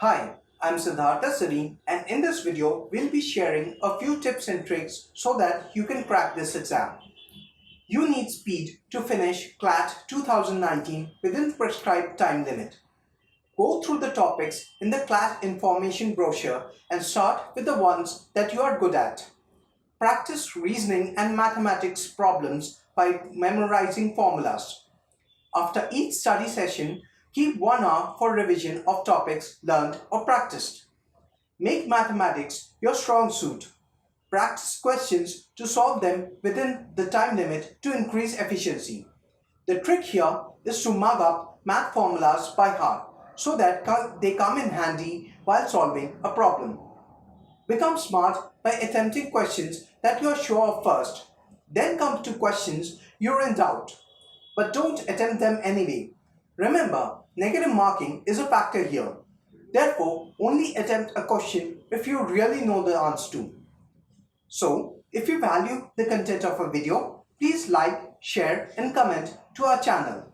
Hi, I'm Siddhartha Suri, and in this video, we'll be sharing a few tips and tricks so that you can crack this exam. You need speed to finish CLAT 2019 within prescribed time limit. Go through the topics in the CLAT information brochure and start with the ones that you are good at. Practice reasoning and mathematics problems by memorizing formulas. After each study session, keep 1 hour for revision of topics learned or practiced. Make mathematics your strong suit. Practice questions to solve them within the time limit to increase efficiency. The trick here is to mug up math formulas by heart so that they come in handy while solving a problem. Become smart by attempting questions that you are sure of first. Then come to questions you're in doubt, but don't attempt them anyway. Remember, negative marking is a factor here. Therefore, only attempt a question if you really know the answer to. So, if you value the content of a video, please like, share and comment to our channel.